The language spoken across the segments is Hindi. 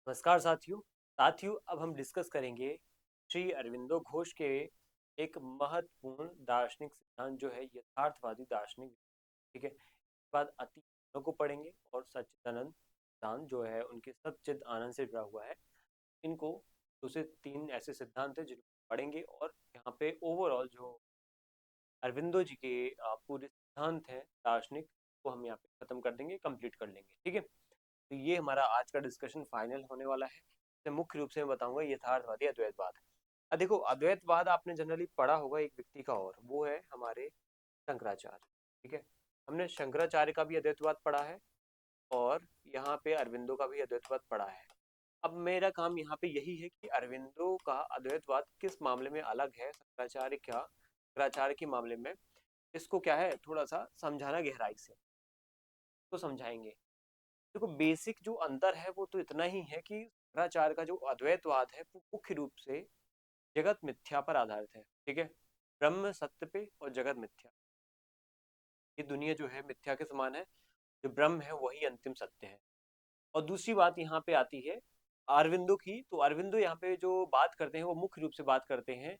नमस्कार साथियों अब हम डिस्कस करेंगे श्री अरविंदो घोष के एक महत्वपूर्ण दार्शनिक सिद्धांत जो है यथार्थवादी दार्शनिक। ठीक है, इसके बाद अति को पढ़ेंगे और सच्चिदानंद सिद्धांत जो है उनके सच्चिद आनंद से जुड़ा हुआ है। इनको दो से तीन ऐसे सिद्धांत है जिनको पढ़ेंगे और यहाँ पे ओवरऑल जो अरविंदो जी के पूरे सिद्धांत हैं दार्शनिक को हम यहाँ पे खत्म कर देंगे, कंप्लीट कर लेंगे। ठीक है, तो ये हमारा आज का डिस्कशन फाइनल होने वाला है। इसमें मुख्य रूप से मैं बताऊंगा यथार्थवादी अद्वैतवाद। अब देखो, अद्वैतवाद आपने जनरली पढ़ा होगा एक व्यक्ति का, और वो है हमारे शंकराचार्य। ठीक है, हमने शंकराचार्य का भी अद्वैतवाद पढ़ा है और यहाँ पे अरविंदो का भी अद्वैतवाद पढ़ा है। अब मेरा काम यहाँ पे यही है कि अरविंदो का अद्वैतवाद किस मामले में अलग है शंकराचार्य के मामले में, इसको क्या है थोड़ा सा समझाना गहराई से तो समझाएंगे। देखो, बेसिक जो अंतर है वो तो इतना ही है कि शंकराचार्य का जो अद्वैतवाद है वो मुख्य रूप से जगत मिथ्या पर आधारित है। ठीक है, ब्रह्म सत्य पे और जगत मिथ्या। ये दुनिया जो है मिथ्या के समान है, जो ब्रह्म है वही अंतिम सत्य है। और दूसरी बात यहाँ पे आती है अरविंदो की, तो अरविंदो यहाँ पे जो बात करते हैं वो मुख्य रूप से बात करते हैं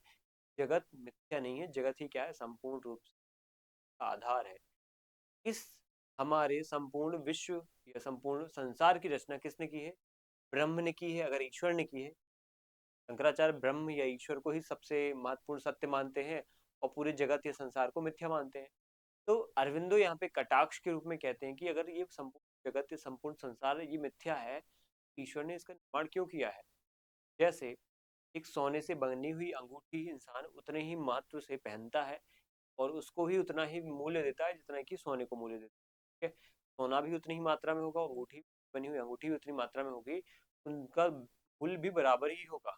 जगत मिथ्या नहीं है, जगत ही क्या है, संपूर्ण रूप से आधार है। इस हमारे संपूर्ण विश्व या संपूर्ण संसार की रचना किसने की है? ब्रह्म ने की है। अगर ईश्वर ने की है, शंकराचार्य ब्रह्म या ईश्वर को ही सबसे महत्वपूर्ण सत्य मानते हैं और पूरे जगत या संसार को मिथ्या मानते हैं। तो अरविंदो यहाँ पे कटाक्ष के रूप में कहते हैं कि अगर ये संपूर्ण जगत या संपूर्ण संसार ये मिथ्या है, ईश्वर ने इसका निर्माण क्यों किया है? जैसे एक सोने से बनी हुई अंगूठी इंसान उतने ही महत्व से पहनता है और उसको ही उतना ही मूल्य देता है जितना कि सोने को मूल्य देता है। ठीक है, सोना भी उतनी ही मात्रा में होगा, अंगूठी बनी हुई अंगूठी भी उतनी मात्रा में होगी, उनका मूल्य भी बराबर ही होगा।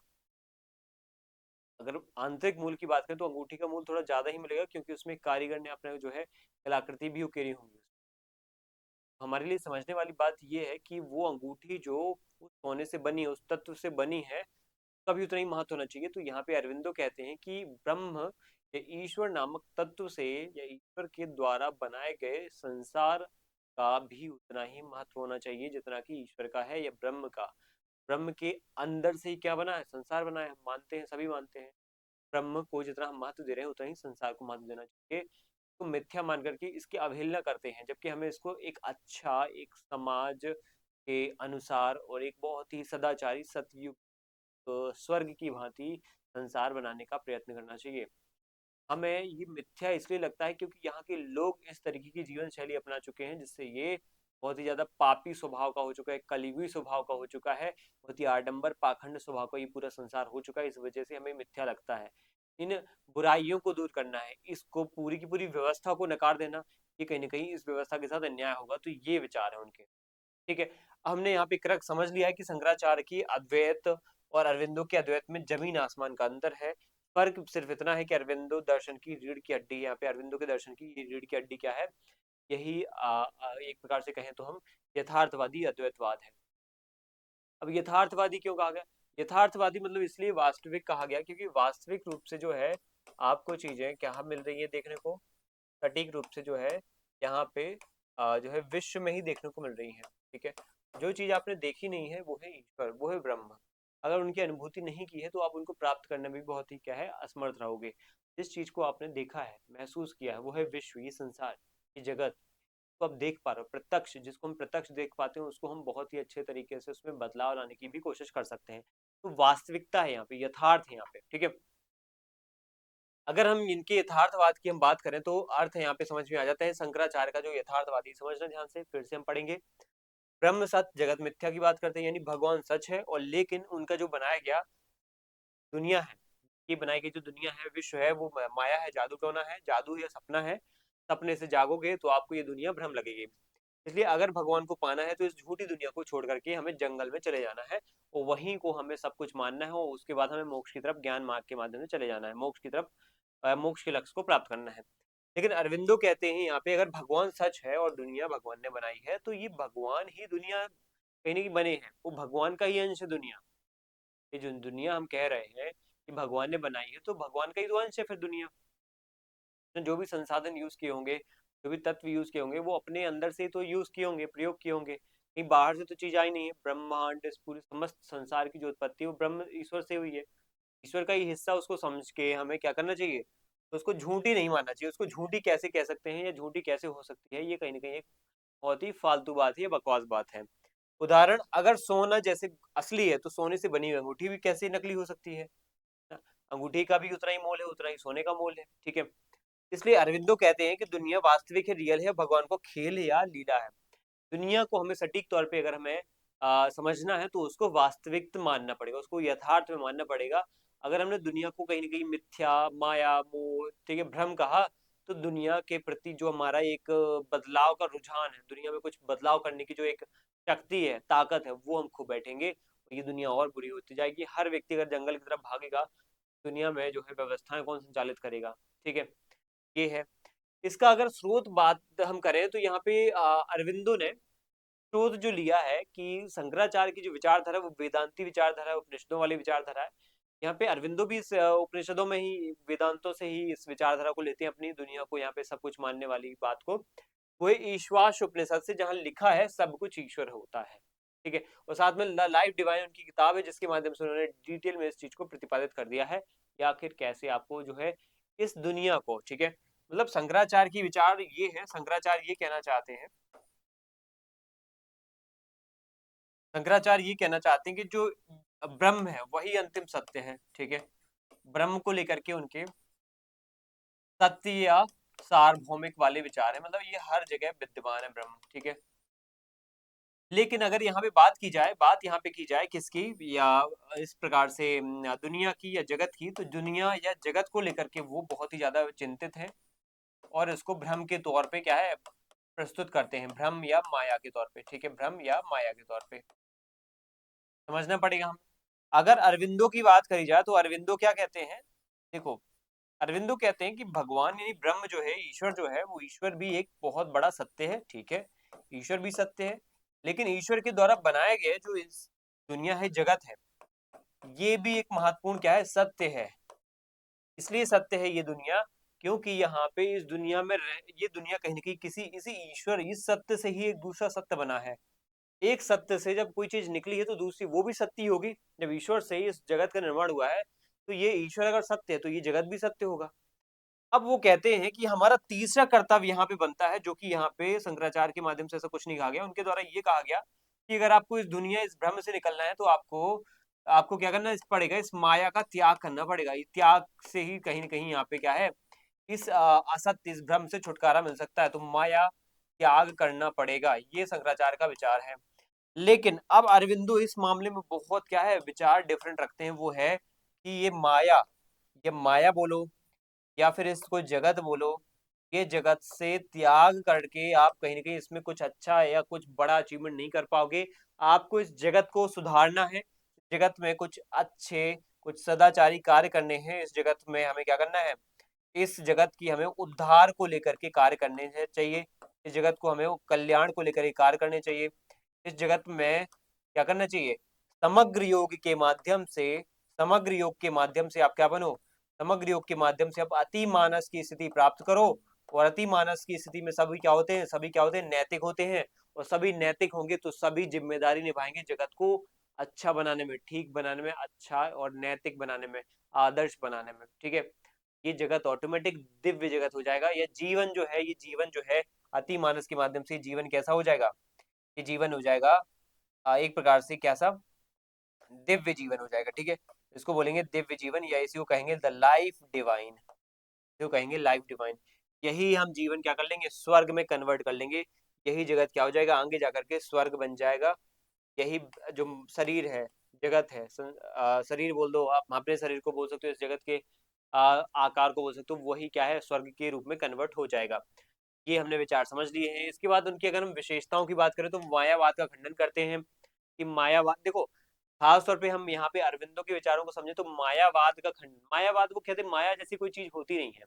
अगर आंतरिक मूल्य की बात करें तो अंगूठी का मूल्य थोड़ा ज्यादा ही मिलेगा, क्योंकि उसमें कारीगर ने अपने जो है कलाकृति भी उकेरी होंगी। हमारे लिए समझने वाली बात यह है कि वो अंगूठी जो उस सोने से बनी है, उस तत्व से बनी है, का भी उतना ही महत्व होना चाहिए। तो यहाँ पे अरविंदो कहते हैं कि ब्रह्म या ईश्वर नामक तत्व से या ईश्वर के द्वारा बनाए गए संसार का भी उतना ही महत्व होना चाहिए जितना कि ईश्वर का है या ब्रह्म का। ब्रह्म के अंदर से ही क्या बना है? संसार बना है। हम मानते हैं, सभी मानते हैं। ब्रह्म को जितना हम महत्व दे रहे हैं उतना ही संसार को महत्व देना चाहिए। तो मिथ्या मान करके इसकी अवहेलना करते हैं, जबकि हमें इसको एक अच्छा, एक समाज के अनुसार और एक बहुत ही सदाचारी सतयुग स्वर्ग की भांति संसार बनाने का प्रयत्न करना चाहिए। हमें ये मिथ्या इसलिए लगता है क्योंकि यहाँ के लोग इस तरीके की जीवन शैली अपना चुके हैं जिससे ये बहुत ही ज्यादा पापी स्वभाव का हो चुका है, कलयुगी स्वभाव का हो चुका है, बहुत ही आडंबर पाखंड स्वभाव का ये पूरा संसार हो चुका है। इस वजह से हमें मिथ्या लगता है। इन बुराइयों को दूर करना है, इसको पूरी की पूरी व्यवस्था को नकार देना, ये कहीं ना कहीं इस व्यवस्था के साथ अन्याय होगा। तो ये विचार है उनके। ठीक है, हमने यहाँ पे क्रक समझ लिया है कि शंकराचार्य की अद्वैत और अरविंदो के अद्वैत में जमीन आसमान का अंतर है। फर्क सिर्फ इतना है कि अरविंदो दर्शन की रीढ़ की हड्डी, यहाँ पे अरविंदो के दर्शन की रीढ़ की हड्डी क्या है? यही एक प्रकार से कहें तो हम यथार्थवादी अद्वैतवाद है। अब यथार्थवादी क्यों कहा गया? यथार्थवादी मतलब इसलिए वास्तविक कहा गया क्योंकि वास्तविक रूप से जो है आपको चीजें क्या मिल रही है देखने को, सटीक रूप से जो है यहाँ पे जो है विश्व में ही देखने को मिल रही है। ठीक है, जो चीज आपने देखी नहीं है वो है ईश्वर, वो है ब्रह्म। अगर उनकी अनुभूति नहीं की है तो आप उनको प्राप्त करने में भी बहुत ही क्या है, असमर्थ रहोगे। जिस चीज को आपने देखा है, महसूस किया है, वो है विश्व, ये संसार, ये जगत को आप देख पा रहे हो प्रत्यक्ष। जिसको हम प्रत्यक्ष देख पाते हैं उसको हम बहुत ही अच्छे तरीके से उसमें बदलाव लाने की भी कोशिश कर सकते हैं। तो वास्तविकता है यहाँ पे, यथार्थ है यहाँ पे। ठीक है, अगर हम इनके यथार्थवाद की हम बात करें तो अर्थ यहाँ पे समझ में आ जाता है शंकराचार्य का जो यथार्थवादी। समझना ध्यान से, फिर से हम पढ़ेंगे। ब्रह्म सत्य जगत मिथ्या की बात करते हैं, यानी भगवान सच है और लेकिन उनका जो बनाया गया दुनिया है, ये बनाई गई जो दुनिया है, विश्व है, वो माया है, जादू टोना है, जादू या सपना है। सपने से जागोगे तो आपको ये दुनिया भ्रम लगेगी। इसलिए अगर भगवान को पाना है तो इस झूठी दुनिया को छोड़ करके हमें जंगल में चले जाना है और वहीं को हमें सब कुछ मानना है, और उसके बाद हमें मोक्ष की तरफ ज्ञान मार्ग के माध्यम से चले जाना है, मोक्ष की तरफ, मोक्ष के लक्ष्य को प्राप्त करना है। लेकिन अरविंदो कहते हैं यहाँ पे अगर भगवान सच है और दुनिया भगवान ने बनाई है तो ये भगवान ही दुनिया कहीं नहीं बने हैं, वो भगवान का ही अंश है दुनिया। ये जो दुनिया हम कह रहे हैं कि भगवान ने बनाई है तो भगवान का ही तो अंश है फिर दुनिया। जो भी संसाधन यूज किए होंगे, जो भी तत्व यूज किए होंगे वो अपने अंदर से तो यूज किए होंगे, प्रयोग किए होंगे। कहीं बाहर से तो चीज आई नहीं है। ब्रह्मांड, इस पूरे समस्त संसार की जो उत्पत्ति है वो ब्रह्म ईश्वर से हुई है। ईश्वर का ही हिस्सा उसको समझ के हमें क्या करना चाहिए, तो उसको झूठी नहीं मानना चाहिए। उसको झूठी कैसे कह सकते हैं या झूठी कैसे हो सकती है, ये कहीं ना कहीं एक बहुत ही फालतू बात है, बकवास बात है। उदाहरण, अगर सोना जैसे असली है तो सोने से बनी हुई अंगूठी भी कैसे नकली हो सकती है ना? अंगूठी का भी उतना ही मोल है, उतना ही सोने का मोल है, ठीक है। इसलिए अरविंदो कहते हैं कि दुनिया वास्तविक है, रियल है, भगवान को खेल या लीला है। दुनिया को हमें सटीक तौर पे अगर हमें समझना है तो उसको वास्तविक मानना पड़ेगा, उसको यथार्थ में मानना पड़ेगा। अगर हमने दुनिया को कहीं ना कहीं मिथ्या, माया, मोह, ठीक है, भ्रम कहा, तो दुनिया के प्रति जो हमारा एक बदलाव का रुझान है, दुनिया में कुछ बदलाव करने की जो एक शक्ति है, ताकत है, वो हम खो बैठेंगे और ये दुनिया और बुरी होती जाएगी। हर व्यक्ति अगर जंगल की तरफ भागेगा, दुनिया में जो है व्यवस्थाएं कौन संचालित करेगा, ठीक है। ये है इसका। अगर स्रोत बात हम करें तो यहाँ पे अरविंदो ने शोध जो लिया है कि शंकराचार्य की जो विचारधारा है वो वेदांती विचारधारा है, उपनिषदों वाली विचारधारा है। यहाँ पे अरविंदो भी इस उपनिषदों में ही, वेदांतों से ही इस विचारधारा को लेते हैं, अपनी दुनिया को यहाँ पे सब कुछ मानने वाली बात को। वो ईश्वास उपनिषद से, जहाँ लिखा है सब कुछ ईश्वर होता है, ठीक है। और साथ में लाइफ डिवाइन उनकी किताब है, जिसके माध्यम से उन्होंने डिटेल में इस चीज को प्रतिपादित कर दिया है कि आखिर कैसे आपको जो है इस दुनिया को, ठीक है, मतलब शंकराचार्य की विचार ये है, शंकराचार्य ये कहना चाहते हैं, शंकराचार्य ये कहना चाहते हैं कि जो ब्रह्म है वही अंतिम सत्य है, ठीक है। ब्रह्म को लेकर के उनके सत्य या सार्वभौमिक वाले विचार है, मतलब ये हर जगह विद्यमान है ब्रह्म, ठीक है। लेकिन अगर यहाँ पे बात की जाए, बात यहाँ पे की जाए किसकी, या इस प्रकार से दुनिया की या जगत की, तो दुनिया या जगत को लेकर के वो बहुत ही ज्यादा चिंतित है और इसको भ्रम के तौर पे क्या है, प्रस्तुत करते हैं, भ्रम या माया के तौर पे, ठीक है, भ्रम या माया के तौर पे समझना पड़ेगा हम। अगर अरविंदो की बात करी जाए तो अरविंदो क्या कहते हैं, देखो, अरविंदो कहते हैं कि भगवान यानी ब्रह्म जो है, ईश्वर जो है, वो ईश्वर भी एक बहुत बड़ा सत्य है, ठीक है, ईश्वर भी सत्य है। लेकिन ईश्वर के द्वारा बनाए गए जो इस दुनिया है, जगत है, ये भी एक महत्वपूर्ण क्या है, सत्य है। इसलिए सत्य है ये दुनिया, क्योंकि यहाँ पे इस दुनिया में ये दुनिया कहीं ना कहीं किसी इसी ईश्वर, इस सत्य से ही एक दूसरा सत्य बना है। एक सत्य से जब कोई चीज निकली है तो दूसरी वो भी सत्य होगी। जब ईश्वर से ही इस जगत का निर्माण हुआ है, तो ये ईश्वर अगर सत्य है तो ये जगत भी सत्य होगा। अब वो कहते हैं कि हमारा तीसरा कर्तव्य यहाँ पे बनता है, जो कि यहाँ पे शंकराचार्य के माध्यम से ऐसा कुछ नहीं कहा गया, उनके द्वारा ये कहा गया कि अगर आपको इस दुनिया, इस भ्रम से निकलना है तो आपको आपको क्या करना पड़ेगा, इस माया का त्याग करना पड़ेगा। इस त्याग से ही कहीं ना कहीं यहाँ पे क्या है, इस असत्य, इस भ्रम से छुटकारा मिल सकता है। तो माया त्याग करना पड़ेगा, ये शंकराचार्य का विचार है। लेकिन अब अरविंदो इस मामले में बहुत क्या है, विचार डिफरेंट रखते हैं। वो है कि ये माया बोलो या फिर इसको जगत बोलो, ये जगत से त्याग करके आप कहीं ना कहीं इसमें कुछ अच्छा या कुछ बड़ा अचीवमेंट नहीं कर पाओगे। आपको इस जगत को सुधारना है, जगत में कुछ अच्छे, कुछ सदाचारी कार्य करने हैं। इस जगत में हमें क्या करना है, इस जगत की हमें उद्धार को लेकर के कार्य करने चाहिए। इस जगत को हमें कल्याण को लेकर के कार्य करने चाहिए। इस जगत में क्या करना चाहिए, समग्र योग के माध्यम से, समग्र योग के माध्यम से आप क्या बनो, समग्र योग के माध्यम से आप अति मानस की स्थिति प्राप्त करो। और अति मानस की स्थिति में सभी क्या होते हैं, सभी क्या होते हैं, नैतिक होते हैं। और सभी नैतिक होंगे तो सभी जिम्मेदारी निभाएंगे जगत को अच्छा बनाने में, ठीक बनाने में, अच्छा और नैतिक बनाने में, आदर्श बनाने में, ठीक है। ये जगत ऑटोमेटिक दिव्य जगत हो जाएगा। ये जीवन जो है, ये जीवन जो है अति मानस के माध्यम से जीवन कैसा हो जाएगा, ये जीवन हो जाएगा एक प्रकार से कैसा, दिव्य जीवन हो जाएगा, ठीक है। इसको बोलेंगे दिव्य जीवन, या इसी को कहेंगे द लाइफ डिवाइन, जो कहेंगे लाइफ डिवाइन। यही हम जीवन क्या कर लेंगे, स्वर्ग में कन्वर्ट कर लेंगे। यही जगत क्या हो जाएगा, आगे जाकर के स्वर्ग बन जाएगा। यही जो शरीर है, जगत है, शरीर बोल दो आप, अपने शरीर को बोल सकते हो, इस जगत के आकार को बोल सकते हो, वही क्या है, स्वर्ग के रूप में कन्वर्ट हो जाएगा। ये हमने विचार समझ लिए हैं। इसके बाद उनकी अगर हम विशेषताओं की बात करें तो मायावाद का खंडन करते हैं कि मायावाद, देखो, खास तौर पे हम यहाँ पे अरविंदो के विचारों को समझे तो मायावाद का खंडन, मायावाद वो कहते हैं माया जैसी कोई चीज होती नहीं है,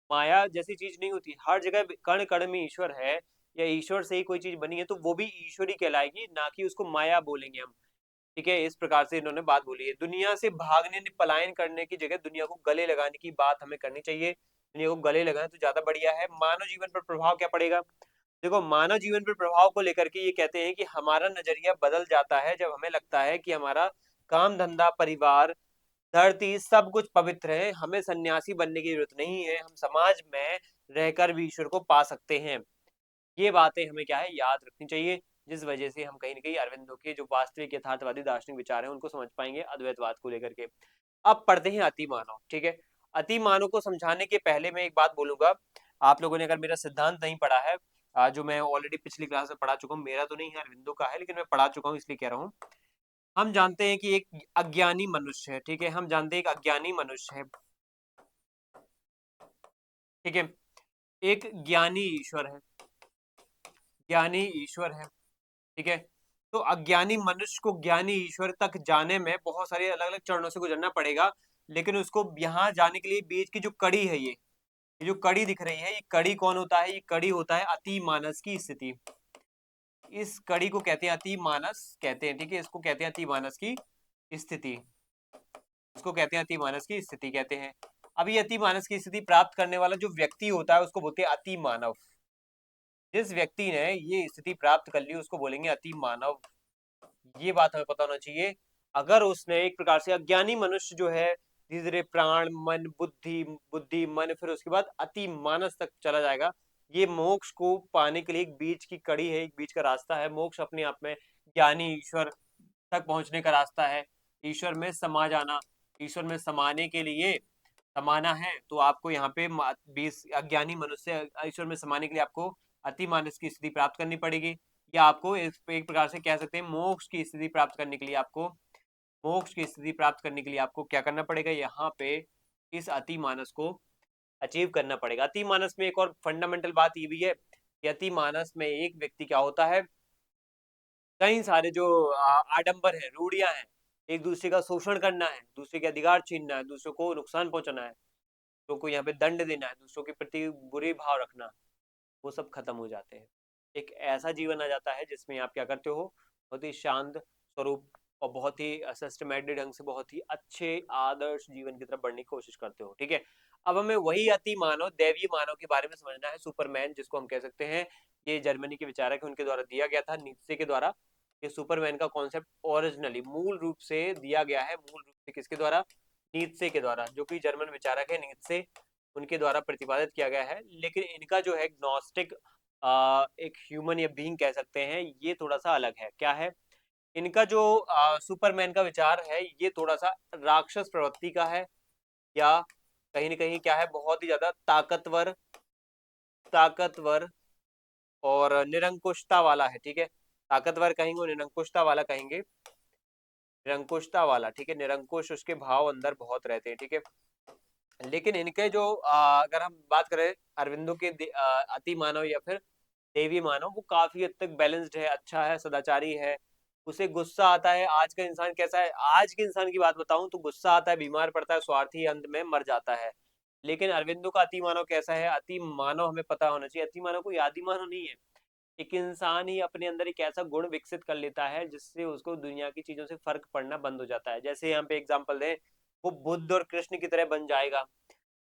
माया जैसी चीज नहीं होती, हर जगह कण कण में ईश्वर है, या ईश्वर से ही कोई चीज बनी है तो वो भी ईश्वरी कहलाएगी, ना कि उसको माया बोलेंगे हम, ठीक है। इस प्रकार से इन्होंने बात बोली है। दुनिया से भागने, पलायन करने की जगह दुनिया को गले लगाने की बात हमें करनी चाहिए। दुनिया को गले लगाए तो ज्यादा बढ़िया है। मानव जीवन पर प्रभाव क्या पड़ेगा, देखो, मानव जीवन पर प्रभाव को लेकर के ये कहते हैं कि हमारा नजरिया बदल जाता है जब हमें लगता है कि हमारा काम धंधा, परिवार, धरती सब कुछ पवित्र है, हमें सन्यासी बनने की जरूरत नहीं है, हम समाज में रहकर भी ईश्वर को पा सकते हैं। ये बातें हमें क्या है, याद रखनी चाहिए, जिस वजह से हम कहीं ना कहीं अरविंदो के जो वास्तविक यथार्थवादी दार्शनिक विचार हैं उनको समझ पाएंगे अद्वैतवाद को लेकर के। अब पढ़ते हैं अति मानव। ठीक है, अति मानव को समझाने के पहले मैं एक बात बोलूंगा। आप लोगों ने अगर मेरा सिद्धांत नहीं पढ़ा है, जो मैं ऑलरेडी पिछली क्लास में पढ़ा चुका हूँ, मेरा तो नहीं है, अरविंदो का है, लेकिन मैं पढ़ा चुका हूँ इसलिए कह रहा हूँ। हम जानते हैं कि एक अज्ञानी मनुष्य है। ठीक है, हम जानते हैं एक अज्ञानी मनुष्य है। ठीक है, एक ज्ञानी ईश्वर है, ज्ञानी ईश्वर है। ठीक है, तो अज्ञानी मनुष्य को ज्ञानी ईश्वर तक जाने में बहुत सारे अलग अलग चरणों से गुजरना पड़ेगा, लेकिन उसको यहाँ जाने के लिए बीच की जो कड़ी है, ये जो कड़ी दिख रही है, ये कड़ी कौन होता है? ये कड़ी होता है अति मानस की स्थिति। इस कड़ी को कहते हैं अति मानस कहते हैं। ठीक है, इसको कहते हैं अति मानस की स्थिति, इसको कहते हैं अति मानस की स्थिति कहते हैं। अब ये अति मानस की स्थिति प्राप्त करने वाला जो व्यक्ति होता है उसको बोलते हैं अति मानव। जिस व्यक्ति ने ये स्थिति प्राप्त कर ली उसको बोलेंगे अति मानव। ये बात हमें पता होना चाहिए। अगर उसने एक प्रकार से अज्ञानी मनुष्य जो है धीरे धीरे प्राण, मन, बुद्धि, बुद्धि, मन, फिर उसके बाद अति मानस तक चला जाएगा। ये मोक्ष को पाने के लिए एक बीच की कड़ी है, एक बीच का रास्ता है। मोक्ष अपने आप में ज्ञानी ईश्वर तक पहुंचने का रास्ता है। ईश्वर में समा जाना, ईश्वर में समाने के लिए समाना है तो आपको यहाँ पे 20 अज्ञानी मनुष्य ईश्वर में समाने के लिए आपको अति मानस की स्थिति प्राप्त करनी पड़ेगी, या आपको एक प्रकार से कह सकते हैं मोक्ष की स्थिति प्राप्त करने के लिए आपको, मोक्ष की स्थिति प्राप्त करने के लिए आपको क्या करना पड़ेगा? यहाँ पे इस अति मानस को अचीव करना पड़ेगा। अति मानस में एक और फंडामेंटल बात ये भी है कि अति मानस में एक व्यक्ति क्या होता है, कई सारे जो आडंबर है, रूढ़ियां हैं, एक दूसरे का शोषण करना है, दूसरे के अधिकार छीनना है, दूसरों को नुकसान पहुंचाना है, दूसरों को यहाँ पे दंड देना है, दूसरों के प्रति बुरे भाव रखना, वो सब खत्म हो जाते हैं। एक ऐसा जीवन आ जाता है जिसमें आप क्या करते हो, बहुत ही शांत स्वरूप और बहुत ही सिस्टमेटिक ढंग से बहुत ही अच्छे आदर्श जीवन की तरफ बढ़ने की कोशिश करते हो। ठीक है, अब हमें वही अति मानव, दैवीय मानव के बारे में समझना है, सुपरमैन जिसको हम कह सकते हैं। ये जर्मनी के विचारक उनके द्वारा दिया गया था, नीत्शे के द्वारा। ये सुपरमैन का कॉन्सेप्ट ओरिजिनली मूल रूप से दिया गया है, मूल रूप से किसके द्वारा? नीत्शे के द्वारा, जो कि जर्मन विचारक है नीत्शे, उनके द्वारा प्रतिपादित किया गया है। लेकिन इनका जो है ग्नोस्टिक, एक ह्यूमन या बीइंग कह सकते हैं, ये थोड़ा सा अलग है। क्या है इनका जो सुपरमैन का विचार है, ये थोड़ा सा राक्षस प्रवृत्ति का है, या कहीं ना कहीं क्या है, बहुत ही ज्यादा ताकतवर, ताकतवर और निरंकुशता वाला है। ठीक है, ताकतवर कहेंगे और निरंकुशता वाला कहेंगे, निरंकुशता वाला। ठीक है, निरंकुश उसके भाव अंदर बहुत रहते हैं। ठीक है, लेकिन इनके जो अगर हम बात करें अरविंदो के अति मानव या फिर देवी मानव, वो काफी हद तक बैलेंस्ड है, अच्छा है, सदाचारी है। उसे गुस्सा आता है, आज का इंसान कैसा है, आज के इंसान की बात बताऊं तो गुस्सा आता है, बीमार पड़ता है, स्वार्थी, अंत में मर जाता है। लेकिन अरविंदो का अति मानव कैसा है? अति मानव हमें पता होना चाहिए, अति मानव कोई आदि मानव नहीं है। एक इंसान ही अपने अंदर एक ऐसा गुण विकसित कर लेता है जिससे उसको दुनिया की चीजों से फर्क पड़ना बंद हो जाता है। जैसे यहाँ पे एग्जाम्पल दें, वो बुद्ध और कृष्ण की तरह बन जाएगा।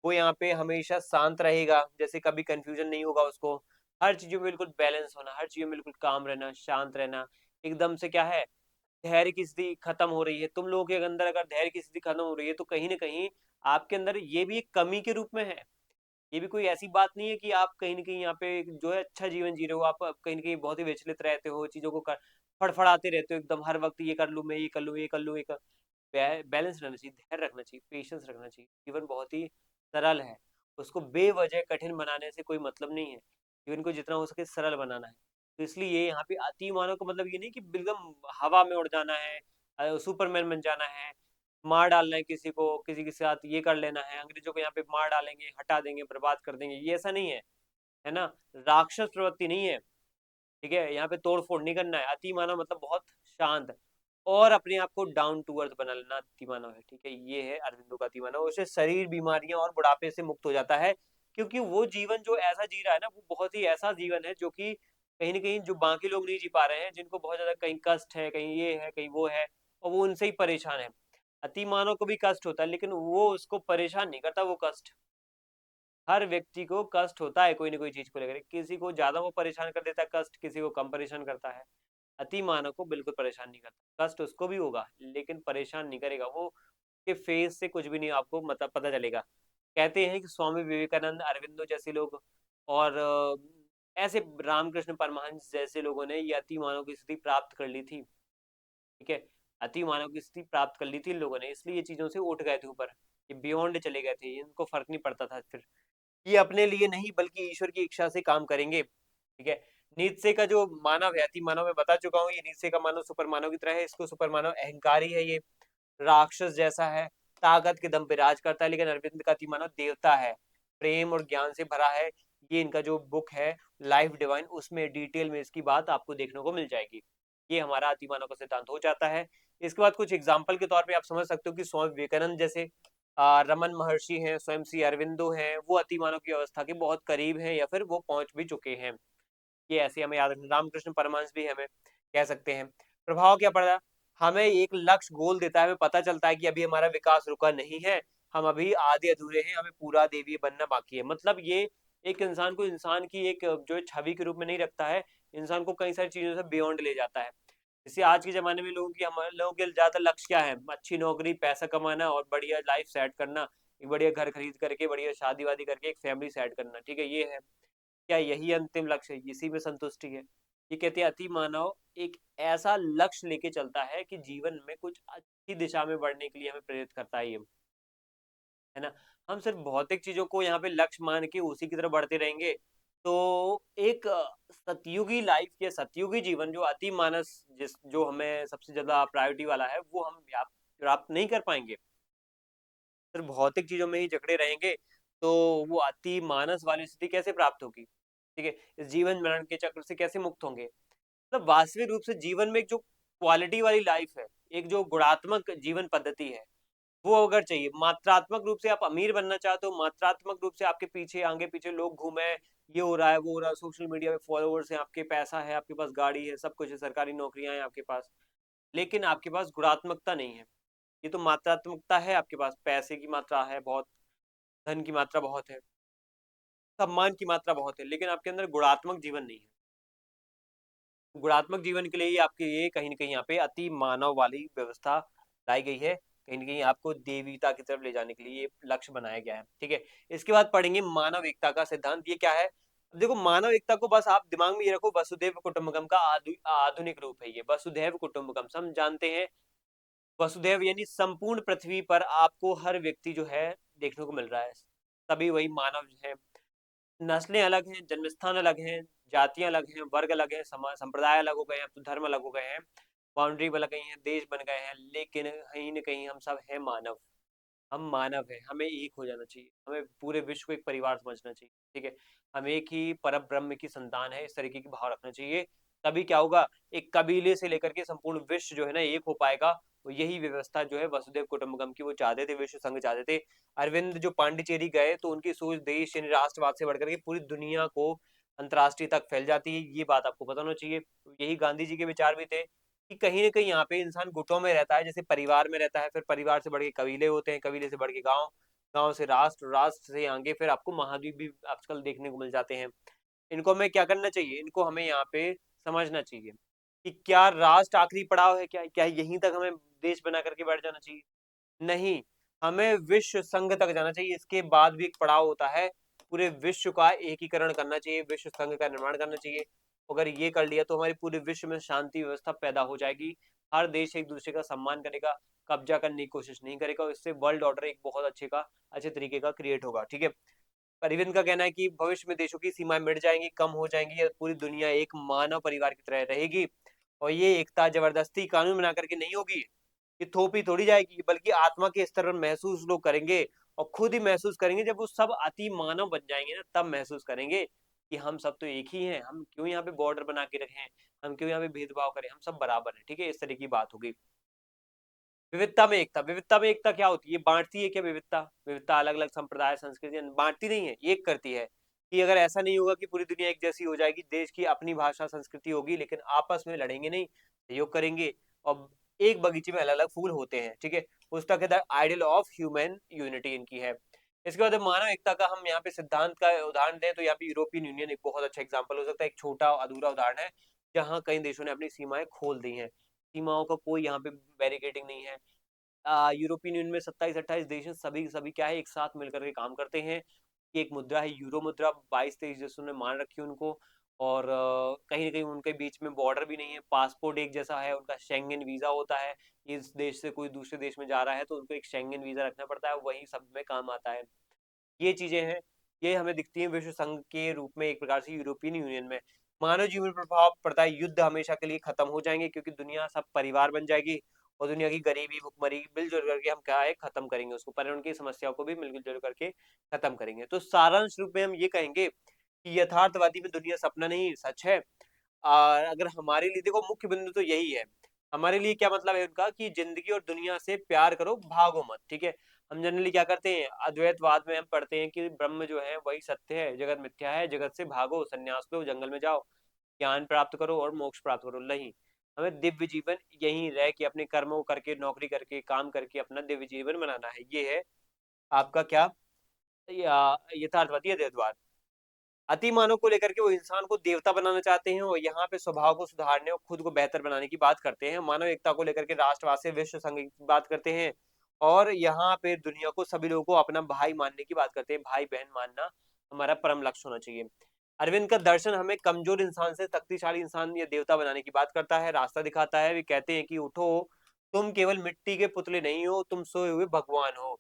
वो यहाँ पे हमेशा शांत रहेगा, जैसे कभी कंफ्यूजन नहीं होगा उसको, हर चीजों में बिल्कुल बैलेंस होना, हर चीजों में बिल्कुल काम रहना, शांत रहना। एकदम से क्या है, धैर्य की स्थिति खत्म हो रही है, तुम लोगों के अंदर अगर धैर्य की स्थिति खत्म हो रही है तो कहीं ना कहीं आपके अंदर ये भी एक कमी के रूप में है। ये भी कोई ऐसी बात नहीं है कि आप कहीं ना कहीं यहाँ पे जो है अच्छा जीवन जी रहे हो, आप कहीं ना कहीं बहुत ही विचलित रहते हो, चीजों को फड़फड़ाते रहते हो एकदम हर वक्त, ये कर लूं मैं, ये कर लूं, ये कर लूं, ये कर। बैलेंस रहना चाहिए, धैर्य रखना चाहिए, पेशेंस रखना चाहिए। जीवन बहुत ही सरल है, उसको बेवजह कठिन बनाने से कोई मतलब नहीं है। जीवन को जितना हो सके सरल बनाना है। तो इसलिए ये यहाँ पे अति मानव का मतलब ये नहीं कि एकदम हवा में उड़ जाना है, सुपरमैन बन जाना है, मार डालना है किसी को, किसी के साथ ये कर लेना है, अंग्रेजों को यहाँ पे मार डालेंगे, हटा देंगे, बर्बाद कर देंगे, ये ऐसा नहीं है, है ना? राक्षस प्रवृत्ति नहीं है। ठीक है, यहाँ पे तोड़ फोड़ नहीं करना है। अति मानव मतलब बहुत शांत और अपने आप को डाउन टू अर्थ बना लेना अति मानव है। ठीक है, ये है अरविंदो का अति मानव। उसे शरीर, बीमारियां और बुढ़ापे से मुक्त हो जाता है, क्योंकि वो जीवन जो ऐसा जी रहा है ना, वो बहुत ही ऐसा जीवन है जो कि कहीं ना कहीं जो बाकी लोग नहीं जी पा रहे हैं, जिनको बहुत ज्यादा कहीं कष्ट है, कहीं ये है, कहीं वो है, और वो उनसे ही परेशान है। अति मानव को भी कष्ट होता है लेकिन वो उसको परेशान नहीं करता वो कष्ट, हर व्यक्ति को कष्ट होता है कोई ना कोई चीज को लेकर, किसी को ज्यादा वो परेशान कर देता है कष्ट, किसी को कम परेशान करता है। अति मानव को बिल्कुल परेशान नहीं करता, कष्ट उसको भी होगा लेकिन परेशान नहीं करेगा वो, के फेस से कुछ भी नहीं आपको मतलब पता चलेगा। कहते हैं कि स्वामी विवेकानंद, अरविंदो जैसे लोग और ऐसे रामकृष्ण परमहंस जैसे लोगों ने ये अति मानव की स्थिति प्राप्त कर ली थी। ठीक है, अति मानव की स्थिति प्राप्त कर ली थी इन लोगों ने, इसलिए ये चीजों से उठ गए थे ऊपर, ये बियॉन्ड चले गए थे, इनको फर्क नहीं पड़ता था फिर, ये अपने लिए नहीं बल्कि ईश्वर की इच्छा से काम करेंगे। ठीक है, नीत्शे का जो मानव है, अति मानव, मैं बता चुका हूँ, ये नीत्शे का मानव सुपर मानव की तरह है, इसको सुपर मानव अहंकारी है, ये राक्षस जैसा है, ताकत के दम पे राज करता है, लेकिन अरविंद का अति मानव देवता है, प्रेम और ज्ञान से भरा है। ये इनका जो बुक है लाइफ डिवाइन, उसमें डिटेल में इसकी बात आपको देखने को मिल जाएगी। ये हमारा अति मानव का सिद्धांत हो जाता है। इसके बाद कुछ एग्जाम्पल के तौर पे आप समझ सकते हो कि स्वामी विवेकानंद जैसे रमन महर्षि हैं, स्वयं श्री अरविंदो हैं, वो अति मानव की अवस्था के बहुत करीब हैं या फिर वो पहुंच भी चुके हैं। ये ऐसे हमें याद रखना, रामकृष्ण परमहंस भी हमें कह सकते हैं। प्रभाव क्या पड़ा, हमें एक लक्ष्य गोल देता है, हमें पता चलता है कि अभी हमारा विकास रुका नहीं है, हम अभी आधे अधूरे हैं, हमें पूरा देवीय बनना बाकी है। मतलब ये एक इंसान को इंसान की एक जो छवि के रूप में नहीं रखता है, इंसान को कई सारी चीजों से बियॉन्ड ले जाता है। जैसे आज के ज़माने में हमारे लोगों के ज़्यादा लक्ष्य क्या है? अच्छी नौकरी, पैसा कमाना और बढ़िया लाइफ सेट करना, एक बढ़िया घर खरीद करके, बढ़िया शादी-वादी करके एक फैमिली सेट करना, ठीक है? ये है। क्या यही अंतिम लक्ष्य है? इसी में संतुष्टि है? ये कहते हैं अति मानव एक ऐसा लक्ष्य लेके चलता है कि जीवन में कुछ अच्छी दिशा में बढ़ने के लिए हमें प्रेरित करता है ये, है ना? हम सिर्फ भौतिक चीज़ों को यहाँ पे लक्ष्य मान के उसी की तरफ बढ़ते रहेंगे, तो एक सतयुगी लाइफ या सतयुगी जीवन जो अति मानस जिस जो हमें सबसे ज़्यादा प्रायोरिटी वाला है, वो हम प्राप्त नहीं कर पाएँगे। सिर्फ भौतिक चीज़ों में ही जकड़े रहेंगे, तो वो अति मानस वाली स्थिति कैसे प्राप्त होगी? ठीक है? इस जीवन मरण के चक्र से कैसे मुक्त होंगे? मतलब वास्तविक रूप से जीवन में एक जो क्वालिटी वाली लाइफ है, एक जो गुणात्मक जीवन पद्धति है, वो अगर चाहिए, मात्रात्मक रूप से आप अमीर बनना चाहते हो, मात्रात्मक रूप से आपके पीछे आगे-पीछे लोग घूमे, ये हो रहा है, वो हो रहा है, सोशल मीडिया पे फॉलोवर्स हैं, आपके पैसा है, आपके पास गाड़ी है, सब कुछ है, सरकारी नौकरियाँ हैं आपके पास, लेकिन आपके पास गुणात्मकता नहीं है। ये तो मात्रात्मकता है आपके पास, पैसे की मात्रा है बहुत, धन की मात्रा बहुत है, सम्मान की मात्रा बहुत है, लेकिन आपके अंदर गुणात्मक जीवन नहीं है। गुणात्मक जीवन के लिए ही आपके ये कहीं न कहीं यहाँ पे अति मानव वाली व्यवस्था लाई गई है। कहीं न कहीं आपको देवीता की तरफ ले जाने के लिए ये लक्ष्य बनाया गया है, ठीक है? इसके बाद पढ़ेंगे मानव एकता का सिद्धांत, ये क्या है? देखो मानव एकता को बस आप दिमाग में ये रखो, वसुधैव कुटुंबकम का आधुनिक रूप है ये, वसुधैव कुटुंबकम। हम जानते हैं वसुधैव यानी संपूर्ण पृथ्वी पर आपको हर व्यक्ति जो है देखने को मिल रहा है। सभी वही मानव हैं। नस्लें अलग हैं, जन्मस्थान अलग हैं, जातियाँ अलग हैं, वर्ग अलग हैं, समाज संप्रदाय अलग हो गए हैं, अब तो धर्म अलग हो गए हैं, बाउंड्री बदल गई हैं, देश बन गए हैं, लेकिन कहीं न कहीं हम सब हैं मानव। हम मानव हैं, हमें एक हो जाना चाहिए, हमें पूरे विश्व को एक परिवार समझना चाहिए, ठीक है? हम एक ही परब्रह्म की संतान है, इस तरीके की भाव रखना चाहिए। तभी क्या होगा, एक कबीले से लेकर के संपूर्ण विश्व जो है ना एक हो पाएगा। तो यही व्यवस्था जो है वसुधैव कुटुंबकम की वो चाहते थे, विश्व संघ चाहते थे। अरविंद जो पांडिचेरी गए तो उनकी सोच देश यानी राष्ट्रवाद से बढ़कर के पूरी दुनिया को अंतर्राष्ट्रीय तक फैल जाती है, ये बात आपको पता होना चाहिए। तो यही गांधी जी के विचार भी थे कि कहीं न कहीं यहाँ पे इंसान गुटों में रहता है, जैसे परिवार में रहता है, फिर परिवार से बढ़ के कबीले होते हैं, कबीले से बढ़ के गाँव, गाँव से राष्ट्र, राष्ट्र से आगे फिर आपको महाद्वीप भी आजकल देखने को मिल जाते हैं। इनको हमें क्या करना चाहिए? इनको हमें यहाँ पे समझना चाहिए कि क्या राष्ट्र आखिरी पड़ाव है क्या? क्या यहीं तक हमें देश बना करके बैठ जाना चाहिए? नहीं, हमें विश्व संघ तक जाना चाहिए, इसके बाद भी एक पड़ाव होता है, पूरे विश्व का एकीकरण करना चाहिए, विश्व संघ का निर्माण करना चाहिए। अगर ये कर लिया तो हमारी पूरे विश्व में शांति व्यवस्था पैदा हो जाएगी, हर देश एक दूसरे का सम्मान करेगा, कब्जा करने की कोशिश नहीं करेगा और इससे वर्ल्ड ऑर्डर एक बहुत अच्छे तरीके का क्रिएट होगा, ठीक है? अरविंद का कहना है कि भविष्य में देशों की सीमाएं मिट जाएंगी, कम हो जाएंगी, या पूरी दुनिया एक मानव परिवार की तरह रहेगी। और ये एकता जबरदस्ती कानून बना करके नहीं होगी, ये थोपी थोड़ी जाएगी, बल्कि आत्मा के स्तर पर महसूस लोग करेंगे, और खुद ही महसूस करेंगे जब वो सब अति मानव बन जाएंगे ना, तब महसूस करेंगे कि हम सब तो एक ही हैं, हम क्यों यहाँ पे बॉर्डर बना के रखे हैं, हम क्यों यहाँ पे भेदभाव करें, हम सब बराबर हैं, ठीक है? इस तरह की बात होगी। विविधता में एकता, विविधता में एकता क्या होती है? बाँटती है क्या विविधता? विविधता अलग-अलग संप्रदाय, संस्कृति बाँटती नहीं है, एक करती है, कि अगर ऐसा नहीं होगा कि पूरी दुनिया एक जैसी हो जाएगी, देश की अपनी भाषा, संस्कृति होगी, लेकिन आपस में लड़ेंगे नहीं, सहयोग करेंगे और एक बगीचे में अलग-अलग फूल होते हैं, ठीक है? पुस्तक है the ideal of human unity इनकी है। इसके बाद मानव एकता का हम यहाँ पे सिद्धांत का उदाहरण दें तो यहाँ पे यूरोपियन यूनियन एक बहुत अच्छा एग्जाम्पल हो सकता है, एक छोटा अधूरा उदाहरण है जहाँ कई देशों ने अपनी सीमाएं खोल दी हैं, सीमाओं का कोई यहाँ पे बैरिकेडिंग नहीं है। यूरोपियन यूनियन में 27-28 देश हैं, सभी सभी क्या है एक साथ मिलकर के काम करते हैं। ये एक मुद्रा है यूरो मुद्रा, 22-23 देशों ने मान रखी है उनको। और कहीं ना कहीं उनके बीच में बॉर्डर भी नहीं है, पासपोर्ट एक जैसा है उनका, शेंगेन वीजा होता है। इस देश से कोई दूसरे देश में जा रहा है तो उनको एक शेंगेन वीजा रखना पड़ता है, वही सब में काम आता है। ये चीजें हैं, ये हमें दिखती हैं विश्व संघ के रूप में एक प्रकार से यूरोपियन यूनियन में। मानव जीवन पर प्रभाव पड़ता है, युद्ध हमेशा के लिए खत्म हो जाएंगे क्योंकि दुनिया सब परिवार बन जाएगी और दुनिया की गरीबी भुखमरी मिलजुल करके हम क्या है खत्म करेंगे उसको, पर्यावरण की समस्याओं को भी मिलजुल करके खत्म करेंगे। तो सारांश रूप में हम ये कहेंगे कि यथार्थवादी में दुनिया सपना नहीं सच है। और अगर हमारे लिए देखो मुख्य बिंदु तो यही है, हमारे लिए क्या मतलब है उनका कि जिंदगी और दुनिया से प्यार करो, भागो मत। ठीक है, हम जनरली क्या करते हैं, अद्वैतवाद में हम पढ़ते हैं कि ब्रह्म जो है वही सत्य है, जगत मिथ्या है, जगत से भागो, संन्यास लो, जंगल में जाओ, ज्ञान प्राप्त करो और मोक्ष प्राप्त करो। नहीं, हमें दिव्य जीवन यहीं रह के अपने कर्मों करके, नौकरी करके, काम करके अपना दिव्य जीवन बनाना है। ये है आपका क्या यथार्थवादी अद्वैतवाद। अति मानव को लेकर के वो इंसान को देवता बनाना चाहते हैं और यहाँ पे स्वभाव को सुधारने और खुद को बेहतर बनाने की बात करते हैं। मानव एकता को लेकर के राष्ट्रवाद से विश्व संघ की बात करते हैं और यहाँ पे दुनिया को, सभी लोगों को अपना भाई मानने की बात करते हैं। भाई बहन मानना हमारा परम लक्ष्य होना चाहिए। अरविंद का दर्शन हमें कमजोर इंसान से शक्तिशाली इंसान या देवता बनाने की बात करता है, रास्ता दिखाता है। वे कहते हैं कि उठो, तुम केवल मिट्टी के पुतले नहीं हो, तुम सोए हुए भगवान हो।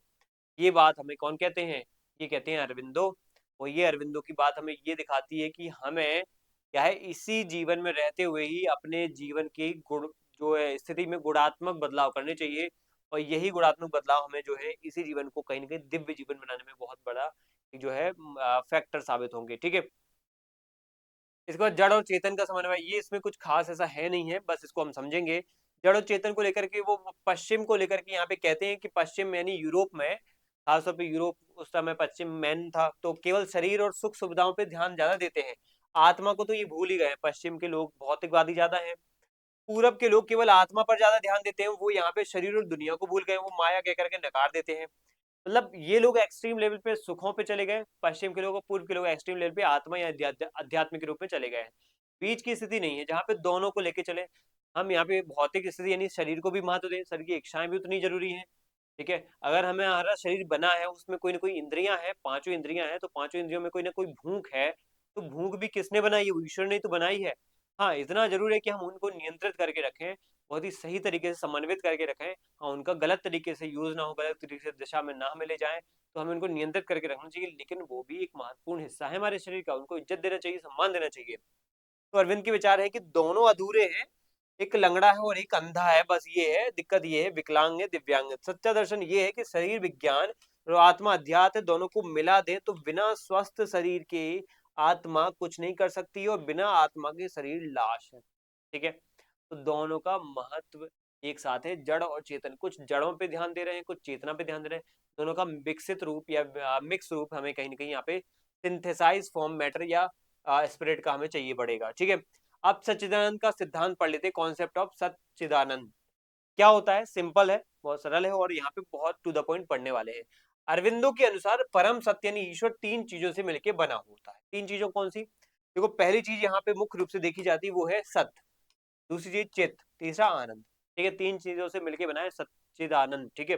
ये बात हमें कौन कहते हैं, ये कहते हैं अरविंदो। और ये अरविंदो की बात हमें ये दिखाती है कि हमें क्या है इसी जीवन में रहते हुए ही अपने जीवन की गुण जो है स्थिति में गुणात्मक बदलाव करने चाहिए। और यही गुणात्मक बदलाव हमें जो है इसी जीवन को कहीं ना कहीं दिव्य जीवन बनाने में बहुत बड़ा जो है फैक्टर साबित होंगे। ठीक है, इसके बाद जड़ और चेतन का समन्वय, ये इसमें कुछ खास ऐसा है नहीं है, बस इसको हम समझेंगे। जड़ और चेतन को लेकर के वो पश्चिम को लेकर के यहाँ पे कहते हैं कि पश्चिम यानी यूरोप में, खासतौर पे यूरोप उस समय पश्चिम मैन था, तो केवल शरीर और सुख सुविधाओं पे ध्यान ज्यादा देते हैं, आत्मा को तो ये भूल ही गए। पश्चिम के लोग भौतिकवादी ज्यादा है, पूरब के लोग केवल आत्मा पर ज्यादा ध्यान देते हैं, वो यहाँ पे शरीर और दुनिया को भूल गए, वो माया कह करके नकार देते हैं। मतलब ये लोग एक्सट्रीम लेवल पे सुखों पे चले गए, पश्चिम के लोग और पूर्व के लोग एक्सट्रीम लेवल पे आत्मा या अध्यात्म के रूप में चले गए हैं। बीच की स्थिति नहीं है जहाँ पे दोनों को लेके चले। हम यहाँ पे भौतिक स्थिति यानी शरीर को भी महत्व दें, शरीर की इच्छाएं भी उतनी जरूरी है। ठीक है, अगर हमें हमारा शरीर बना है उसमें कोई ना कोई इंद्रियां हैं, पांचों इंद्रियां हैं, तो पांचों इंद्रियों में कोई ना कोई भूख है, तो भूख भी किसने बनाई है, वो ईश्वर ने तो बनाई है। हाँ, इतना जरूर है कि हम उनको नियंत्रित करके रखें, बहुत ही सही तरीके से समन्वित करके रखें। हाँ, उनका गलत तरीके से यूज ना हो, गलत तरीके से दिशा में ना हमें ले जाए, तो हमें उनको नियंत्रित करके रखना चाहिए। लेकिन वो भी एक महत्वपूर्ण हिस्सा है हमारे शरीर का, उनको इज्जत देना चाहिए, सम्मान देना चाहिए। तो अरविंद के विचार है कि दोनों अधूरे हैं, एक लंगड़ा है और एक अंधा है, बस ये है दिक्कत, ये है विकलांग है दिव्यांग है। सच्चा दर्शन ये है कि शरीर विज्ञान और आत्मा अध्यात्म दोनों को मिला दे तो बिना स्वस्थ शरीर के आत्मा कुछ नहीं कर सकती और बिना आत्मा के शरीर लाश है। ठीक है, तो दोनों का महत्व एक साथ है, जड़ और चेतन। कुछ जड़ों पे ध्यान दे रहे हैं, कुछ चेतना पे ध्यान दे रहे हैं, दोनों का विकसित रूप या मिक्स रूप हमें कहीं ना कहीं यहाँ पे सिंथेसाइज फॉर्म मैटर या स्पिरिट का हमें चाहिए पड़ेगा। ठीक है, अब सच्चिदानंद का सिद्धांत पढ़ लेते, कॉन्सेप्ट ऑफ सच्चिदानंद क्या होता है। सिंपल है, बहुत सरल है और यहाँ पे बहुत टू द पॉइंट पढ़ने वाले हैं। अरविंदो के अनुसार परम सत्य यानी ईश्वर तीन चीजों से मिलकर बना होता है। तीन चीजों कौन सी, देखो पहली चीज यहाँ पे मुख्य रूप से देखी जाती है वो है सत्य, दूसरी चीज चित, तीसरा आनंद। ठीक है, तीन चीजों से मिलकर बना है सच्चिदानंद। ठीक है,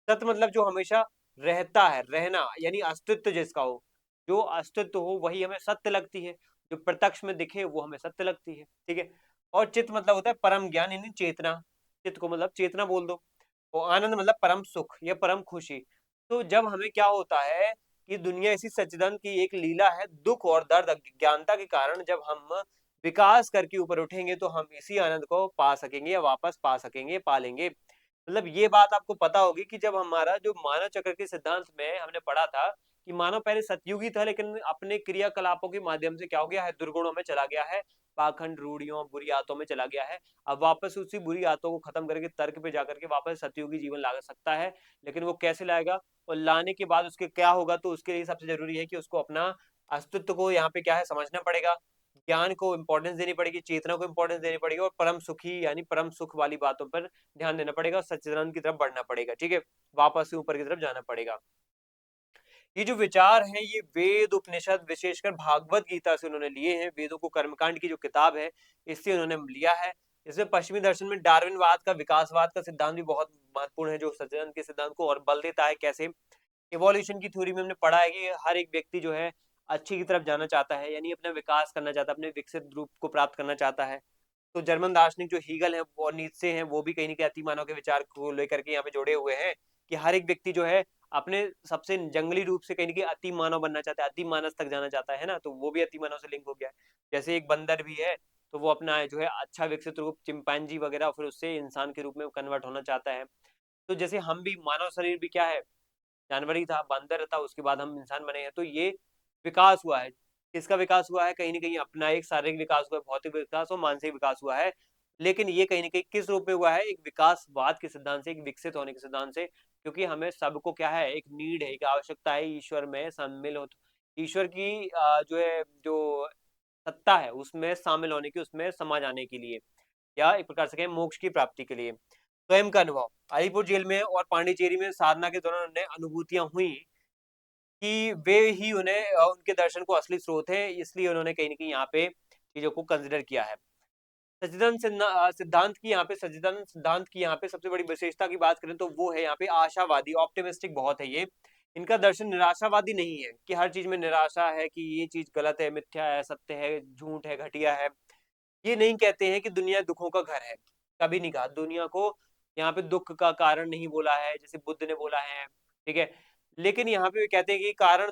सत्य मतलब जो हमेशा रहता है, रहना यानी अस्तित्व जिसका हो, जो अस्तित्व हो वही हमें सत्य लगती है, जो प्रत्यक्ष में दिखे वो हमें सत्य लगती है। ठीक है, और चित्त मतलब होता है परम ज्ञान यानी चेतना, चित्त को मतलब चेतना बोल दो। और आनंद मतलब परम सुख या परम खुशी। तो जब हमें क्या होता है कि दुनिया इसी सच्चिदानंद की एक लीला है, दुख और दर्द अज्ञानता के कारण जब हम विकास करके ऊपर उठेंगे तो हम इसी आनंद को पा सकेंगे या वापस पा सकेंगे, पालेंगे। मतलब ये बात आपको पता होगी कि जब हमारा जो मानव चक्र के सिद्धांत में हमने पढ़ा था कि मानव पहले सतयुगी था लेकिन अपने क्रियाकलापों के माध्यम से क्या हो गया है, दुर्गुणों में चला गया है, पाखंड रूढ़ियों बुरी आदतों में चला गया है। अब वापस उसी बुरी आदतों को खत्म करके तर्क पे जाकर के वापस सतयुगी जीवन ला सकता है, लेकिन वो कैसे लाएगा और लाने के बाद उसके क्या होगा, तो उसके लिए सबसे जरूरी है कि उसको अपना अस्तित्व को यहाँ पे क्या है समझना पड़ेगा, ज्ञान को इंपॉर्टेंस देनी पड़ेगी, चेतना को इंपॉर्टेंस देनी पड़ेगी और परम सुखी यानी परम सुख वाली बातों पर ध्यान देना पड़ेगा और सच्चिदानंद की तरफ बढ़ना पड़ेगा। ठीक है, वापस से ऊपर की तरफ जाना पड़ेगा। ये जो विचार हैं ये वेद उपनिषद विशेषकर भागवत गीता से उन्होंने लिए हैं। वेदों को कर्मकांड की जो किताब है इससे उन्होंने लिया है। इसमें पश्चिमी दर्शन में डार्विनवाद का विकासवाद का सिद्धांत भी बहुत महत्वपूर्ण है, जो सज्जनन के सिद्धांत को और बल देता है। कैसे इवोल्यूशन की थ्योरी में हमने पढ़ा है कि हर एक व्यक्ति जो है अच्छी की तरफ जाना चाहता है, यानी अपना विकास करना चाहता है, अपने विकसित रूप को प्राप्त करना चाहता है। तो जर्मन दार्शनिक जो हीगल है और नीत्शे हैं वो भी कहीं न कहीं अतिमानव के विचार को लेकर के यहाँ पे जुड़े हुए हैं कि हर एक व्यक्ति जो है अपने सबसे जंगली रूप से कहीं न कहीं अतिमानव बनना चाहता है, अतिमानस तक जाना चाहता है ना? तो वो भी अतिमानव से लिंक हो गया है। जैसे एक बंदर भी है, तो वो अपना जो है अच्छा विकसित रूप चिंपैंजी वगैरह फिर उससे इंसान के रूप में कन्वर्ट होना चाहता है। तो जैसे हम भी मानव शरीर भी क्या है, जानवर ही था, बंदर था, उसके बाद हम इंसान बने हैं। तो ये विकास हुआ है। किसका विकास हुआ है? कहीं न कहीं अपना एक शारीरिक विकास हुआ है, भौतिक विकास और मानसिक विकास हुआ है। लेकिन ये कहीं न कहीं किस रूप में हुआ है? एक विकासवाद के सिद्धांत से, एक विकसित होने के सिद्धांत से, क्योंकि हमें सबको क्या है, एक नीड है, एक आवश्यकता है ईश्वर में शामिल हो, ईश्वर की जो है, जो सत्ता है, उसमें शामिल होने की, उसमें समा जाने के लिए, या एक प्रकार से कहें मोक्ष की प्राप्ति के लिए। स्वयं का अनुभव, अलीपुर जेल में और पांडिचेरी में साधना के दौरान उन्हें अनुभूतियाँ हुई कि वे ही उन्हें उनके दर्शन को असली स्रोत है, इसलिए उन्होंने कहीं न कहीं यहाँ पे चीज़ों को कंसिडर किया है। सच्चिदानंद सिद्धांत की यहाँ पे सबसे बड़ी विशेषता की बात करें तो वो है यहाँ पे आशावादी, ऑप्टिमिस्टिक बहुत है ये। इनका दर्शन निराशावादी नहीं है कि हर चीज़ में निराशा है कि ये चीज़ गलत है, मिथ्या है, सत्य है, झूठ है, घटिया है। ये नहीं कहते हैं कि दुनिया दुखों का घर है, कभी नहीं कहा। दुनिया को यहाँ पे दुःख का कारण नहीं बोला है, जैसे बुद्ध ने बोला है, ठीक है? लेकिन यहाँ पे वे कहते हैं कि कारण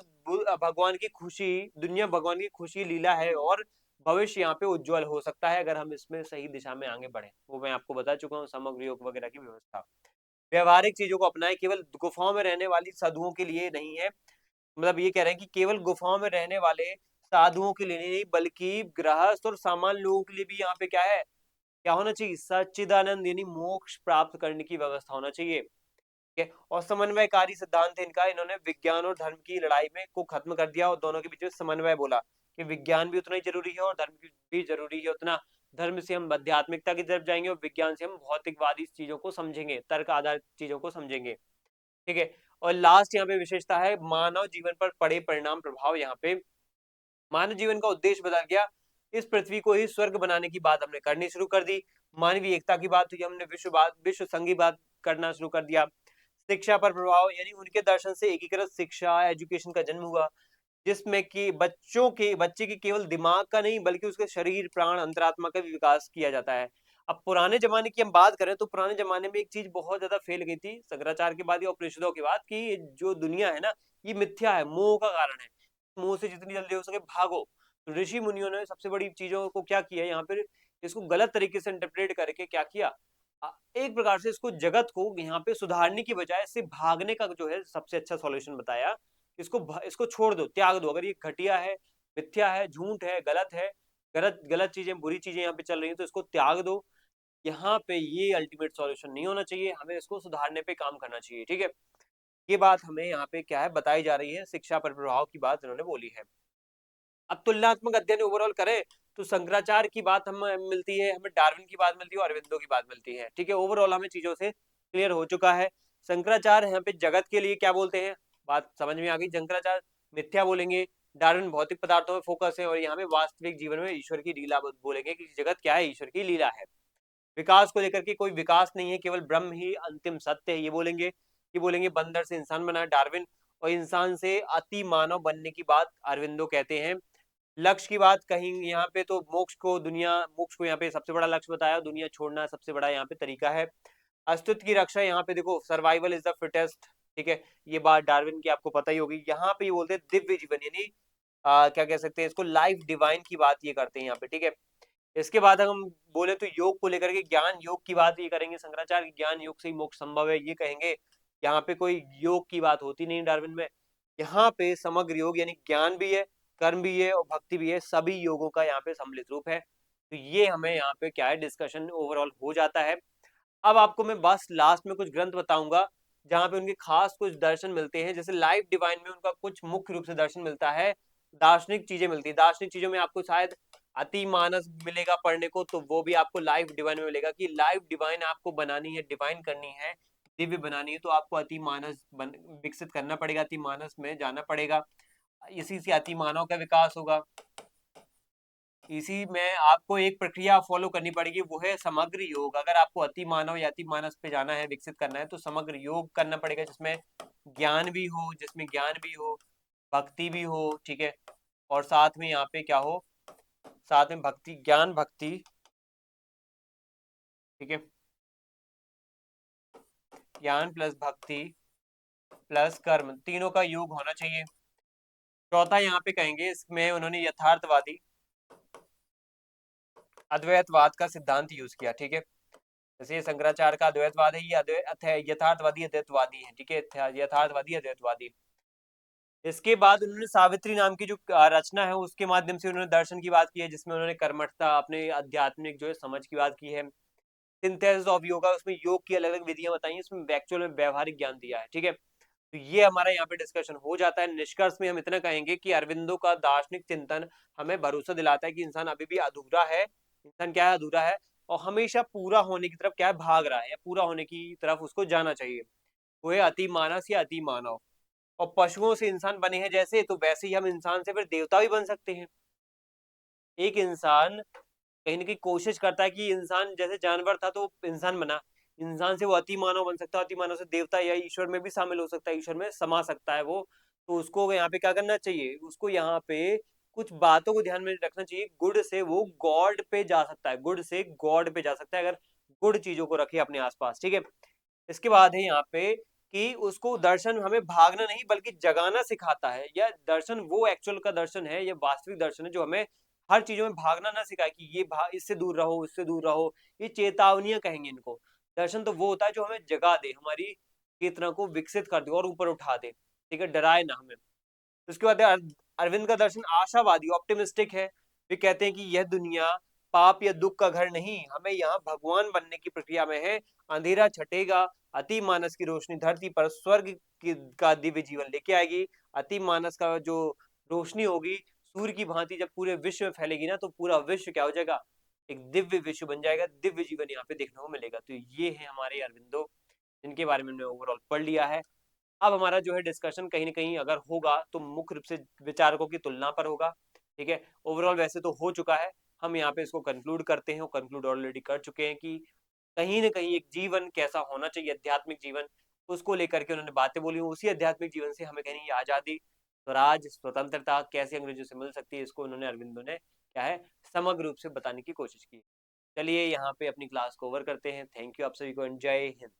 भगवान की खुशी, दुनिया भगवान की खुशी लीला है और भविष्य यहाँ पे उज्ज्वल हो सकता है अगर हम इसमें सही दिशा में आगे बढ़ें। वो मैं आपको बता चुका हूँ, समग्र योग वगैरह की व्यवस्था। व्यावहारिक चीज़ों को अपनाएँ, केवल गुफाओं में रहने वाली साधुओं के लिए नहीं है। मतलब ये कह रहे हैं कि केवल गुफाओं में रहने वाले साधुओं के लिए नहीं, बल्कि गृहस्थ और सामान्य लोगों के लिए भी यहाँ पे क्या है, क्या होना चाहिए? सच्चिदानंद यानी मोक्ष प्राप्त करने की व्यवस्था होना चाहिए। ठीक है? और समन्वयकारी सिद्धांत है इनका, इन्होंने विज्ञान और धर्म की लड़ाई में को खत्म कर दिया और दोनों के बीच में समन्वय बोला कि विज्ञान भी उतना ही ज़रूरी है और धर्म भी ज़रूरी है उतना। धर्म से हम आध्यात्मिकता की तरफ जाएँगे और विज्ञान से हम भौतिकवादी चीज़ों को समझेंगे, तर्क आधारित चीज़ों को समझेंगे। ठीक है? और लास्ट यहाँ पे विशेषता है मानव जीवन पर पड़े परिणाम प्रभाव। यहाँ पे मानव जीवन का उद्देश्य बदल गया। इस पृथ्वी को ही स्वर्ग बनाने की बात हमने करनी शुरू कर दी। मानवीय एकता की बात हुई, हमने विश्व संघ की बात करना शुरू कर दिया। शिक्षा पर प्रभाव यानी उनके दर्शन से एकीकृत शिक्षा, एजुकेशन का जन्म हुआ, जिसमें कि बच्चे के केवल दिमाग का नहीं बल्कि उसके शरीर, प्राण, अंतरात्मा का भी विकास किया जाता है। अब पुराने ज़माने की हम बात करें तो पुराने ज़माने में एक चीज़ बहुत ज़्यादा फैल गई थी शंकराचार्य के बाद या उपनिषदों के बाद कि जो दुनिया है ना, ये मिथ्या है, मोह का कारण है। मोह से जितनी जल्दी हो सके भागो। तो ऋषि मुनियों ने सबसे बड़ी चीज़ों को क्या किया यहाँ पे, इसको गलत तरीके से इंटरप्रेट करके क्या किया, एक प्रकार से इसको जगत को यहाँ पे सुधारने की बजाय इससे भागने का जो है सबसे अच्छा सॉल्यूशन बताया। इसको छोड़ दो, त्याग दो। अगर ये घटिया है, मिथ्या है, झूठ है, गलत है, गलत गलत चीज़ें, बुरी चीज़ें यहाँ पे चल रही हैं तो इसको त्याग दो। यहाँ पे ये अल्टीमेट सॉल्यूशन नहीं होना चाहिए, हमें इसको सुधारने पे काम करना चाहिए, ठीक है? ये बात हमें यहाँ पे क्या है बताई जा रही है, शिक्षा पर प्रभाव की बात इन्होंने बोली है। अब तुलनात्मक अध्ययन ओवरऑल करें तो शंकराचार्य की बात हमें मिलती है, हमें डार्विन की बात मिलती है और अरविंदो की बात मिलती है, ठीक है? ओवरऑल हमें चीज़ों से क्लियर हो चुका है। शंकराचार्य यहाँ पे जगत के लिए क्या बोलते हैं, बात समझ में आ गई। शंकराचार्य मिथ्या बोलेंगे, डार्विन भौतिक पदार्थों में फोकस है और यहाँ पे वास्तविक जीवन में ईश्वर की लीला बोलेंगे कि जगत क्या है, ईश्वर की लीला है। विकास को लेकर के कोई विकास नहीं है, केवल ब्रह्म ही अंतिम सत्य है, ये बोलेंगे बंदर से इंसान बना डार्विन, और इंसान से अति मानव बनने की बात अरविंदो कहते हैं। लक्ष्य की बात कहीं यहाँ पे तो मोक्ष को यहाँ पे सबसे बड़ा लक्ष्य बताया, दुनिया छोड़ना सबसे बड़ा यहाँ पे तरीका है। अस्तित्व की रक्षा यहाँ पे देखो, सर्वाइवल इज द फिटेस्ट, ठीक है? ये बात डार्विन की आपको पता ही होगी। यहाँ पे ये बोलते हैं दिव्य जीवन, यानी क्या कह सकते हैं इसको, लाइफ डिवाइन की बात ये करते हैं यहाँ पे, ठीक है? इसके बाद हम बोले तो योग को लेकर के ज्ञान योग की बात ये करेंगे शंकराचार्य, ज्ञान योग से ही मोक्ष संभव है ये कहेंगे। यहाँ पे कोई योग की बात होती नहीं डार्विन में। यहाँ पे समग्र योग यानी ज्ञान भी है, कर्म भी है और भक्ति भी है, सभी योगों का यहाँ पे सम्मिलित रूप है। तो ये हमें यहाँ पे क्या है, डिस्कशन ओवरऑल हो जाता है। अब आपको मैं बस लास्ट में कुछ ग्रंथ बताऊंगा जहाँ पे उनके खास कुछ दर्शन मिलते हैं। जैसे लाइफ डिवाइन में उनका कुछ मुख्य रूप से दर्शन मिलता है, दार्शनिक चीजें मिलती है। दार्शनिक चीजों में आपको शायद अति मानस मिलेगा पढ़ने को, तो वो भी आपको लाइफ डिवाइन में मिलेगा कि लाइफ डिवाइन आपको बनानी है, डिवाइन करनी है, दिव्य बनानी है तो आपको अति मानस विकसित करना पड़ेगा, अति मानस में जाना पड़ेगा, इसी से अति मानव का विकास होगा। इसी में आपको एक प्रक्रिया फॉलो करनी पड़ेगी, वो है समग्र योग। अगर आपको अति मानव या अति मानस पे जाना है, विकसित करना है, तो समग्र योग करना पड़ेगा, जिसमें ज्ञान भी हो, भक्ति भी हो, ठीक है, और साथ में यहाँ पे क्या हो, साथ में भक्ति, ज्ञान भक्ति, ठीक है, ज्ञान प्लस भक्ति प्लस कर्म, तीनों का योग होना चाहिए। चौथा यहाँ पे कहेंगे, इसमें उन्होंने यथार्थवादी अद्वैतवाद का सिद्धांत यूज किया, ठीक है। जैसे शंकराचार्य का अद्वैतवाद है, ये यथार्थवादी अद्वैतवादी है, ठीक है, यथार्थवादी अद्वैतवादी। इसके बाद उन्होंने सावित्री नाम की जो रचना है उसके माध्यम से उन्होंने दर्शन की बात की है, जिसमें उन्होंने कर्मठता, अपने आध्यात्मिक जो है समझ की बात की है। सिंथेसिस ऑफ योगा, उसमें योग की अलग अलग विधियां बताई हैं, उसमें एक्चुअल में व्यवहारिक ज्ञान दिया है, ठीक है। तो ये हमारा यहाँ पे डिस्कशन हो जाता है। निष्कर्ष में हम इतना कहेंगे कि अरविंदो का दार्शनिक चिंतन हमें भरोसा दिलाता है कि इंसान अभी भी अधूरा है, इंसान क्या है, अधूरा है, और हमेशा पूरा होने की तरफ क्या है, भाग रहा है, या पूरा होने की तरफ उसको जाना चाहिए। वो है अति मानस या अति मानव। और पशुओं से इंसान बने हैं जैसे, तो वैसे ही हम इंसान से फिर देवता भी बन सकते हैं। एक इंसान कहीं ना कहीं कोशिश करता है कि इंसान जैसे जानवर था तो इंसान बना, इंसान से वो अति मानव बन सकता है, अति मानव से देवता या ईश्वर में भी शामिल हो सकता है, ईश्वर में समा सकता है वो। तो उसको यहाँ पे क्या करना चाहिए, उसको यहाँ पे कुछ बातों को ध्यान में रखना चाहिए। गुड से वो गॉड पे जा सकता है, गुड से गॉड पे जा सकता है, अगर गुड चीजों को रखे अपने आसपास, ठीक है। इसके बाद है यहाँ पे कि उसको दर्शन हमें भागना नहीं बल्कि जगाना सिखाता है, या दर्शन वो एक्चुअल का दर्शन है, या वास्तविक दर्शन है जो हमें हर चीजों में भागना ना सिखाए कि ये भाग, इससे दूर रहो, इससे दूर रहो। ये चेतावनियां कहेंगे इनको। दर्शन तो वो होता है जो हमें जगा दे, हमारी चेतना को विकसित कर दे और ऊपर उठा दे, ठीक है, डराए ना हमें। उसके बाद अरविंद का दर्शन आशावादी, ऑप्टिमिस्टिक है। वे कहते हैं कि यह दुनिया पाप या दुख का घर नहीं, हमें यहाँ भगवान बनने की प्रक्रिया में है। अंधेरा छटेगा, अति मानस की रोशनी धरती पर स्वर्ग का दिव्य जीवन लेके आएगी। अति मानस का जो रोशनी होगी सूर्य की भांति जब पूरे विश्व में फैलेगी ना, तो पूरा विश्व क्या हो जाएगा, एक दिव्य विश्व बन जाएगा, दिव्य जीवन यहाँ पे देखने को मिलेगा। तो ये है हमारे अरविंदो, जिनके बारे में हमने ओवरऑल पढ़ लिया है। अब हमारा जो है डिस्कशन कहीं ना कहीं अगर होगा तो मुख्य रूप से विचारकों की तुलना पर होगा, ठीक है। ओवरऑल वैसे तो हो चुका है, हम यहाँ पे इसको कंक्लूड करते हैं, कंक्लूड ऑलरेडी कर चुके हैं कि कहीं ना कहीं एक जीवन कैसा होना चाहिए, आध्यात्मिक जीवन, उसको लेकर के उन्होंने बातें बोली। उसी आध्यात्मिक जीवन से हमें कहीं आजादी, स्वराज, स्वतंत्रता कैसे अंग्रेजों से मिल सकती है, इसको उन्होंने, अरविंदो ने क्या है, समग्र रूप से बताने की कोशिश की। चलिए यहाँ पे अपनी क्लास को ओवर करते हैं। थैंक यू आप सभी को, जय हिंद।